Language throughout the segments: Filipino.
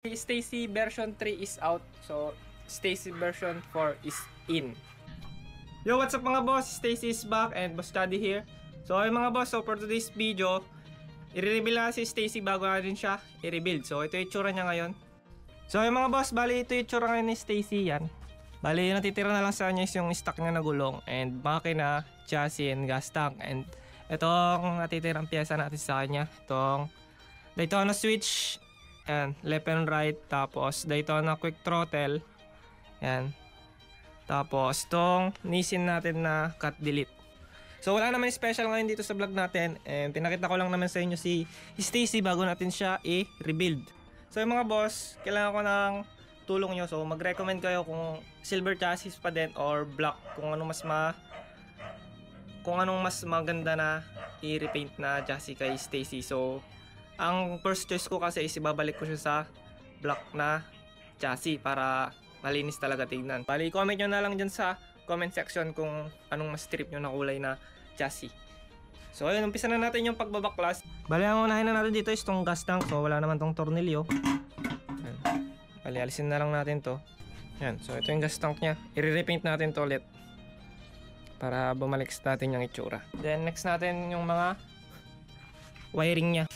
Stacy version 3 is out, so Stacy version 4 is in. Yo, what's up mga boss? Stacy is back and Boss Chaddy here. So ay mga boss, so for today's video, i-reveal na si Stacy bago natin siya i-rebuild. So ito yung itsura niya ngayon. So ay mga boss, bali ito yung itsura ngayon ni Stacy yan. Bali natitira na lang sa kanya is yung stock niya na gulong and makina, chassis and gas tank. And itong natitirang pyesa natin sa kanya, itong Daytona switch. Yan, left and right, tapos Daytona quick throttle. Yan. Tapos tong Nissin natin na cut delete. So wala naman special ngayon dito sa vlog natin, and pinakita ko lang naman sa inyo si Stacy bago natin siya i-rebuild. So yung mga boss, kailangan ko ng tulong nyo. So mag-recommend kayo kung silver chassis pa din or black, kung anong mas maganda na i-repaint na chassis kay Stacy. So ang first choice ko kasi is ibabalik ko siya sa black na chassis para malinis talaga tignan. Bali, comment nyo na lang dyan sa comment section kung anong mas trip nyo na kulay na chassis. So ayun, umpisa na natin yung pagbabaklas. Bali, ang unahin na natin dito is tong gas tank. So wala naman tong tornilyo. Ayan. Bali, alisin na lang natin to. Yan, so ito yung gas tank nya. I-repaint natin to ulit para bumalik sa natin yung itsura. Then next natin yung mga wiring nya.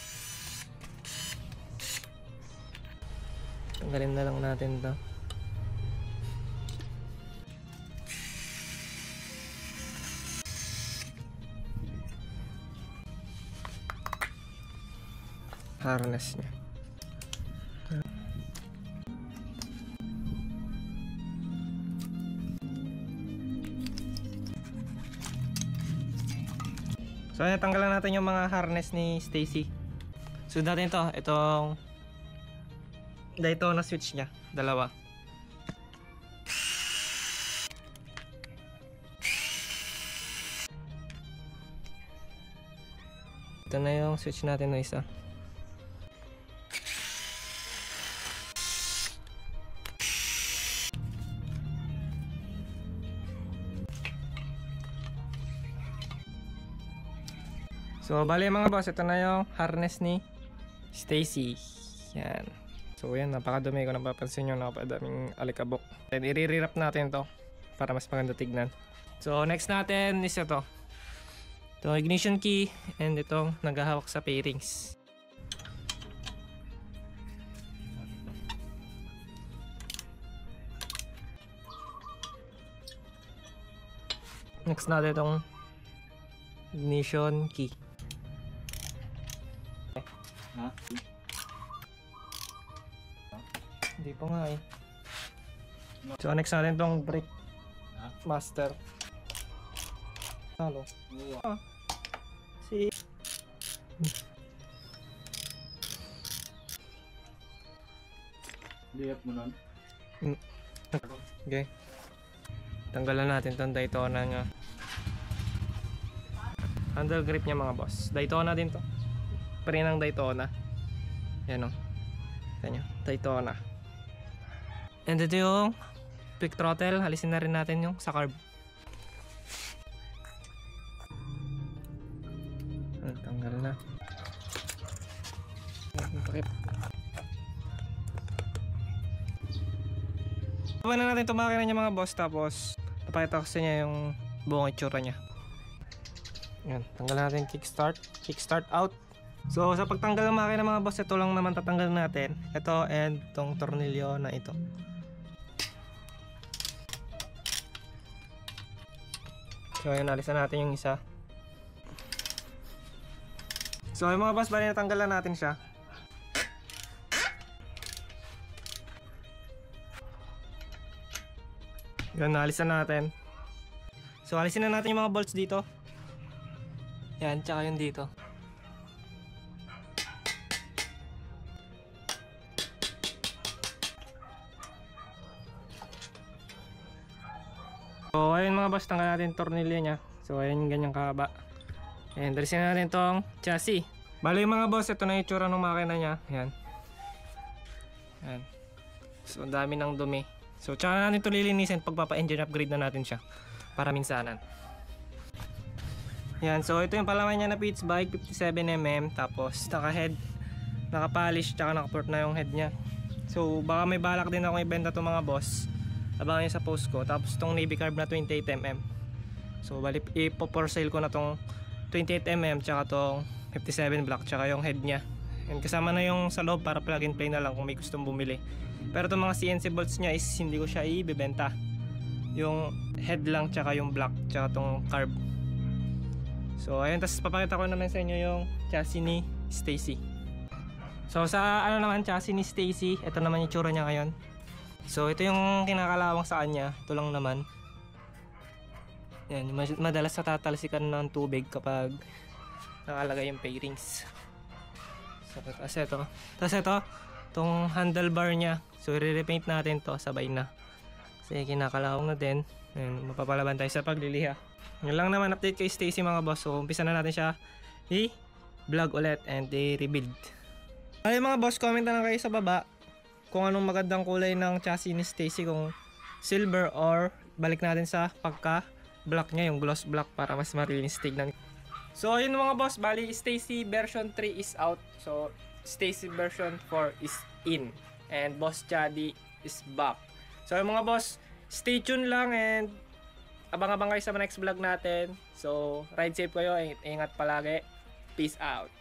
Tanggalin na lang natin to. Harness niya. So ayan, tanggalan natin yung mga harness ni Stacy. So natin to, itong Daytona switch niya, dalawa. Ito na yung switch natin na isa. So bali mga boss, ito na yung harness ni Stacy. Yan. So yan, napakadumi ko, napapansin nyo, napapadaming alikabok. Then i-re-wrap natin to para mas maganda tignan. So next natin is ito. Ito ignition key and itong naghahawak sa pairings. Next natin itong ignition key. Ha? Hindi pa nga eh. So next natin tong brake master. Halo. Si Lihat mo nun. Okay. Tanggalan natin tong Daytona nga. Handle grip niya mga boss. Daytona din to. Pari ng Daytona. Yan o. Ito nyo. Daytona. And ito yung quick throttle. Halisin na rin natin yung sa carb. Tanggal na. Pakip. Tapan na natin itong makina niya mga boss. Tapos papakita ko sa inyo yung buong itsura niya. Yan. Tanggal natin kickstart. Kickstart out. So sa pagtanggal ng makina mga boss, ito lang naman tatanggal natin. Ito and itong tornilyo na ito. So ayun, alisan natin yung isa. So yung mga boss, bali natanggalan natin siya. Yun, naalisan natin. So alisin na natin yung mga bolts dito. Yan, tsaka yung dito. So ayun mga boss, tanggal natin yung tornilyo nya. So ayun yung ganyang kahaba. And dalisin na natin tong chassis. Bali mga boss, ito na yung itsura ng makina nya. Yan. Yan. So ang dami ng dumi. So tsaka natin ito lilinisin, pagpapa-engine upgrade na natin siya para minsanan. Yan, so ito yung palaman niya na pitch bike, 57mm. Tapos naka-head, naka-polish, tsaka naka-port na yung head niya. So baka may balak din ako ibenta to mga boss. Abangan nyo sa post ko. Tapos tong navy carb na 28mm. So bali ipo-for sale ko na tong 28mm tsaka tong 57 block tsaka yung head nya. And kasama na yung sa loob para plug and play na lang kung may gustong bumili. Pero itong mga CNC bolts nya is hindi ko siya ibebenta. Yung head lang tsaka yung block tsaka tong carb. So ayun, tapos papakita ko naman sa inyo yung chassis ni Stacy. So sa ano naman chassis ni Stacy, ito naman yung tsura niya ngayon. So ito yung kinakalawang sa kanya, ito lang naman. Yan, madalas natatalsikan ng tubig kapag nakalagay yung fairings. So tapos ito, itong handlebar niya. So i-repaint natin to sabay na. Kasi kinakalawang na din. Ayun, mapapalaban tayo sa pagliliha. Yun lang naman update kay Stacy mga boss. So umpisa na natin siya i-vlog ulit and i-rebuild. Ay mga boss, comment na lang kayo sa baba kung anong magandang kulay ng chassis ni Stacy, kung silver or balik natin sa pagka black niya, yung gloss black para mas marinis tignan. So ayun mga boss, bali Stacy version 3 is out. So Stacy version 4 is in and Boss Chaddy is back. So yung mga boss, stay tuned lang and abang-abang kayo sa next vlog natin. So ride safe kayo, ingat palagi. Peace out.